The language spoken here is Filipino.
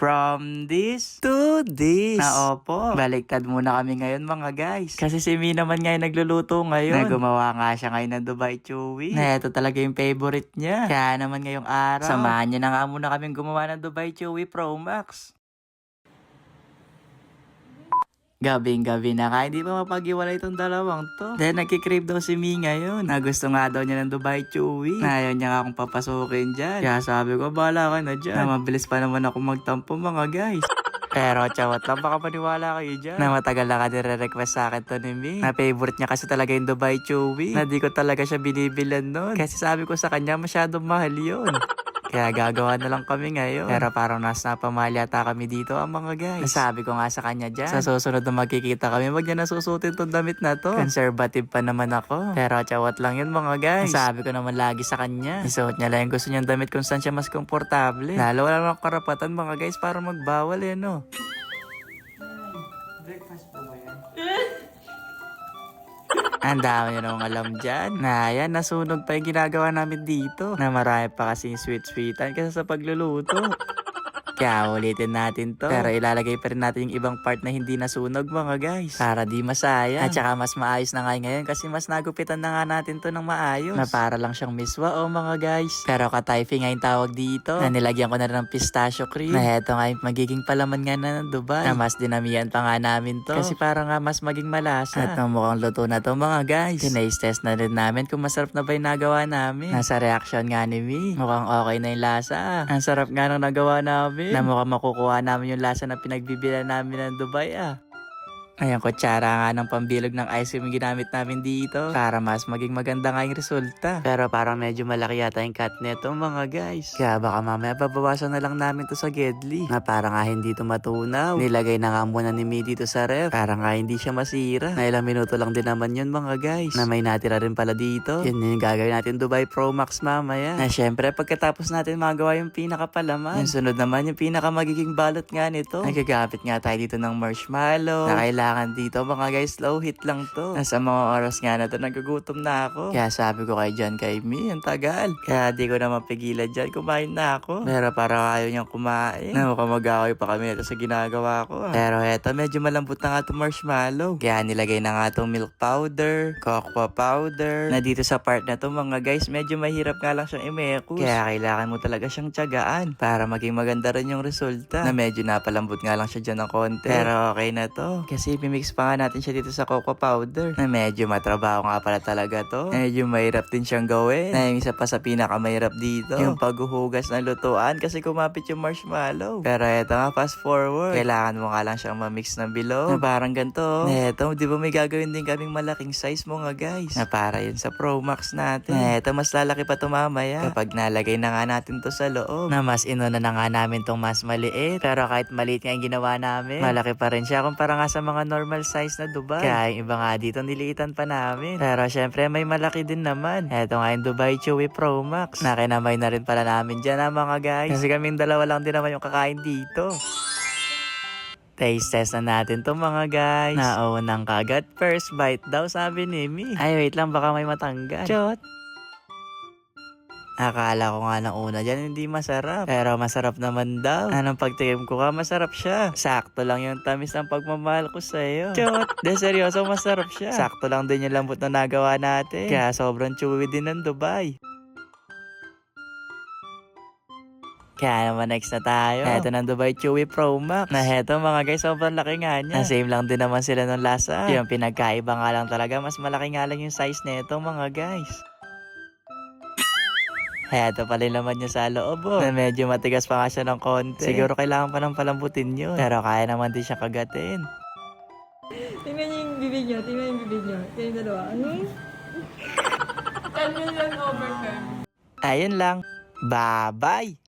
From this to this. Na opo, baliktad muna kami ngayon mga guys. Kasi si Mi naman nga yung nagluluto ngayon. Na gumawa nga siya ngayon ng Dubai Chewy. Na ito talaga yung favorite niya. Kaya naman ngayong araw, samahan niya na nga muna kaming gumawa ng Dubai Chewy Pro Max. Gabing-gabi na kaya hindi pa mapag-iwalay itong dalawang to. Dahil nagkikrave daw si Mi ngayon. Na gusto nga daw niya ng Dubai Chewy. Na ayaw niya nga akong papasukin dyan. Kaya sabi ko, bahala ka na dyan. Na mabilis pa naman ako magtampo mga guys. Pero chawat lang, baka paniwala kayo dyan. Na matagal na ka nire-request sa akin to ni Mi. Na favorite niya kasi talaga yung Dubai Chewy. Na di ko talaga siya binibilan nun. Kasi sabi ko sa kanya, masyadong mahal yun. Kaya gagawa na lang kami ngayon. Pero parang nasa napamahal yata kami dito ang mga guys. Nasabi ko nga sa kanya dyan, sa susunod na magkikita kami, wag niya nasusutin tong damit na to. Conservative pa naman ako. Pero chawat lang yun mga guys. Nasabi ko naman lagi sa kanya, isuot niya lang yung gusto niyang damit kung saan siya mas komportable. Lalo wala lang karapatan mga guys para magbawal no. Breakfast po ba yan? Ang dami nyo namang alam dyan. Na yan, nasunog pa yung ginagawa namin dito. Na marami pa kasing sweet-sweetan kasi sa pagluluto. Kaya ulitin natin to. Pero ilalagay pa rin natin yung ibang part na hindi nasunog mga guys. Para di masaya. At saka mas maayos na nga ngayon kasi mas nagupitan na nga natin to ng maayos. Na para lang siyang miswa mga guys. Pero ka-typing nga yung tawag dito. Na nilagyan ko na rin ng pistachio cream. Na heto nga yung magiging palaman nga na ng Dubai. Na mas dinamihan pa nga namin to. Kasi para nga mas maging malasa. At nang mukhang luto na to mga guys. Tinaste test na rin namin kung masarap na ba yung nagawa namin. Nasa reaction nga ni Mi. Mukhang okay na yung lasa. Ang sarap nga nang nagawa namin. Na mukhang makukuha namin yung lasa na pinagbibilan namin ng Dubai Ayan, kutsara nga ng pambilog ng ice cream yung ginamit namin dito para mas maging maganda nga yung resulta. Pero parang medyo malaki yata yung cut neto mga guys. Kaya baka mamaya babawasan na lang namin to sa Gedli na para nga hindi to matunaw. Nilagay na nga muna ni Mi dito sa ref para nga hindi siya masira. Na ilang minuto lang din naman yun mga guys. Na may natira rin pala dito. Yun yung gagawin natin Dubai Pro Max mamaya. Na syempre pagkatapos natin magawa yung pinakapalaman, yung sunod naman yung pinaka magiging balot nga nito. Nagagamit nga tayo dito ng marshmallow na kailangan dito mga guys, slow hit lang to. Nasa mga oras nga na to, nagugutom na ako. Kaya sabi ko kay John, kay Mi, ang tagal. Kaya di ko na mapigilan dyan, kumain na ako. Pero para ayaw niyang kumain. Na mukhang mag-away pa kami ito sa ginagawa ko. Pero eto, medyo malambot na nga itong marshmallow. Kaya nilagay na nga itong milk powder, cocoa powder. Na dito sa part na to mga guys, medyo mahirap nga lang siyang imekus. Kaya kailangan mo talaga siyang tiyagaan para maging maganda rin yung resulta. Na medyo napalambot nga lang siya dyan ng konti. Pero okay na to. Kasi mix pa nga natin siya dito sa cocoa powder. Na medyo matrabaho nga pala talaga to. Medyo mahirap din siyang gawin. Na yung isa pa sa pinakamahirap dito, yung paghuhugas ng lutuan kasi kumapit yung marshmallow. Pero eto nga, fast forward. Kailangan mo nga lang siyang mamix ng bilog. Na parang ganito. Eto, di ba may gagawin din kaming malaking size mo nga guys. Na para yun sa Pro Max natin. Eto, mas lalaki pa to mamaya. Kapag nalagay na nga natin to sa loob. Na mas inuna na nga namin tong mas maliit. Pero kahit maliit nga yung ginawa namin, malaki pa rin siya kumpara nga sa mga normal size na Dubai. Kaya yung iba nga dito niliitan pa namin. Pero syempre may malaki din naman. Eto nga yung Dubai Chewy Pro Max. Nakinamay na rin pala namin dyan mga guys. Kasi kaming dalawa lang din naman yung kakain dito. Taste test na natin to mga guys. Naunang kagat, first bite daw sabi ni Mi. Ay wait lang, baka may matanggal. Chot! Akala ko nga ng una dyan hindi masarap. Pero masarap naman daw. Anong pagtikim ko ka, masarap siya. Sakto lang yung tamis ng pagmamahal ko sa'yo. Chot! De seryoso, masarap siya. Sakto lang din yung lambot na nagawa natin. Kaya sobrang chewy din ng Dubai. Kaya naman next na tayo. Heto ng Dubai Chewy Pro Max. Na heto mga guys, sobrang laki nga niya. Na same lang din naman sila ng lasa. Yung pinagkaiba nga lang talaga, mas malaki nga lang yung size nito mga guys. Kaya ito pala naman niya sa loob na medyo matigas pa nga siya ng konti. Siguro kailangan pa ng palambutin yun. Pero kaya naman din siya kagatin. Tingnan niyo yung bibig niyo. Tingnan yung bibig niyo. Tingnan yung dalawa. 10 million over 10. Ayun lang. Bye-bye!